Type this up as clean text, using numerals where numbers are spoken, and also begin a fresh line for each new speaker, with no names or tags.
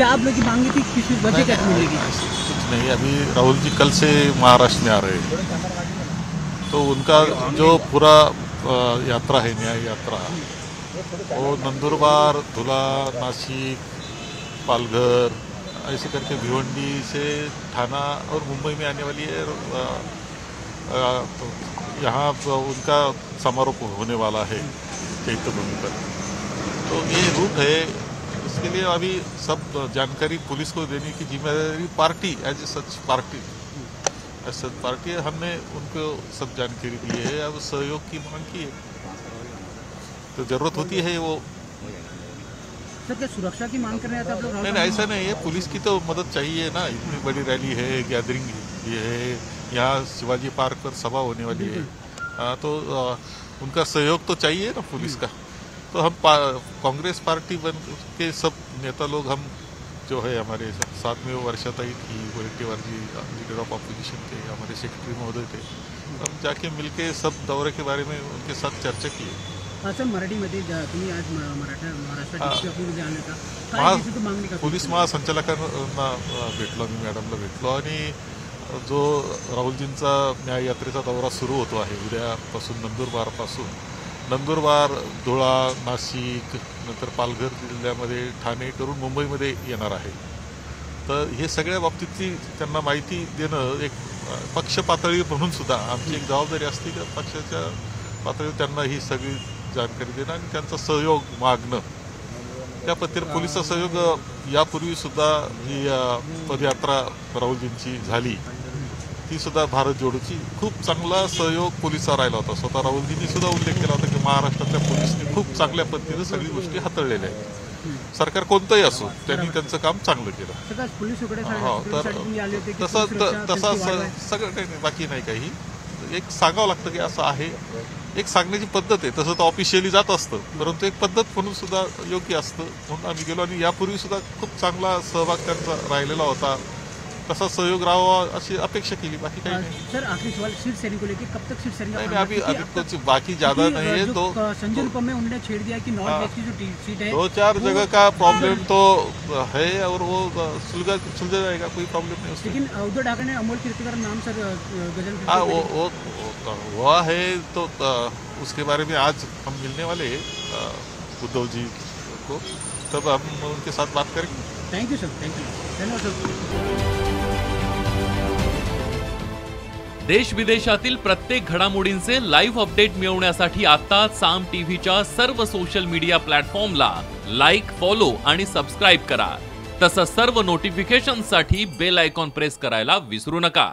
क्या आप लोग की मांग थी, किस वजह क्या मिलेगी?
कुछ नहीं, अभी राहुल जी कल से महाराष्ट्र में आ रहे हैं, तो उनका जो पूरा यात्रा है, न्याय यात्रा, वो नंदुरबार, धुला, नासिक, पालघर ऐसे करके भिवंडी से ठाणा और मुंबई में आने वाली है। तो यहाँ उनका समारोह होने वाला है चैत्यभूमि पर। तो ये रूट है, इसके लिए अभी सब जानकारी पुलिस को देने की जिम्मेदारी पार्टी एज सच पार्टी हमने उनको सब जानकारी दी है। अब सहयोग की मांग की है, तो जरूरत होती है वो।
सर, क्या सुरक्षा की मांग कर रहे हैं आप लोग?
नहीं, ऐसा नहीं है, पुलिस की तो मदद चाहिए ना। इतनी बड़ी रैली है, गैदरिंग ये है, यहाँ शिवाजी पार्क पर सभा होने वाली है, तो उनका सहयोग तो चाहिए ना पुलिस का। तो हम कांग्रेस पार्टी बन के सब नेता लोग, हम जो है हमारे साथ में वो वर्षाताई थी, वडेट्टीवार जी लीडर ऑफ अपोजिशन थे, हमारे सेक्रेटरी महोदय थे, हम जाके मिलके सब दौरे के बारे में उनके साथ चर्चा की।
सर, मराठीमध्ये तुम्ही आज महाराष्ट्रात
पोलीस महासंचालकांना भेटलो, मी मॅडमला भेटलो, आणि जो राहुलजींचा न्याय यात्रेचा दौरा सुरू होतो आहे उद्यापासून, नंदुरबार, धुळा, नाशिक, नंतर पालघर जिल्ह्यामध्ये ठाणे करून मुंबईमध्ये येणार आहे। तर हे सगळ्या बाबतीतली त्यांना माहिती देणं एक पक्ष पातळी म्हणून सुद्धा आमची एक जबाबदारी असते की पक्षाच्या पातळीवर त्यांना ही सगळी जानकारी देणं आणि त्यांचा सहयोग मागणं। त्या पद्धतीने पोलिसचा सहयोग यापूर्वी सुद्धा ही पदयात्रा राहुलजींची झाली, ती सुद्धा भारत जोडोची खूप चांगला सहयोग पोलिसांचा राहिला होता। स्वतः राहुलजींनी सुद्धा उल्लेख केला होता की महाराष्ट्रातल्या पोलिसांनी खूप चांगल्या पद्धतीने सगळी गोष्टी हाताळलेल्या आहेत। सरकार कोणतंही असो, त्यांनी त्यांचं काम चांगलं केलं। तसा सगळं काही नाही, बाकी नाही काही, एक सांगावं लागतं की असं आहे, एक सांगण्याची पद्धत आहे। तसं तर ऑफिशियली जात असतं, परंतु एक पद्धत म्हणून सुद्धा योग्य असतं, म्हणून आम्ही गेलो। आणि यापूर्वी सुद्धा खूप चांगला सहभाग त्यांचा राहिलेला होता, तसा सहयोग राहावा अशी अपेक्षा केली, बाकी काही नहीं।
सर, आखिरी सवाल, शिवसेना को लेकर कब तक शिवसेना
नहीं, अभी कुछ बाकी ज्यादा नहीं है। तो
संजय रूपम में उन्होंने छेड़ दिया कि नॉर्थ वेस्ट की जो सीट है,
2-4 जगह का प्रॉब्लम तो है और वो सुलझा जाएगा, कोई प्रॉब्लम नहीं उसमें।
लेकिन उद्धव ठाकरे ने अमोल कीर्तिकर नाम सर गजल,
हाँ, वो है, तो उसके बारे में आज हम मिलने वाले उद्धव जी को, तब हम उनके साथ बात करेंगे।
थैंक यू सर, धन्यवाद सर।
देश विदेशातील प्रत्येक घडामोडींचे लाईव्ह अपडेट मिळवण्यासाठी आता साम टीव्हीच्या सर्व सोशल मीडिया प्लॅटफॉर्मला लाईक, फॉलो आणि सबस्क्राईब करा। तसंच सर्व नोटिफिकेशनसाठी बेल आयकॉन प्रेस करायला विसरू नका।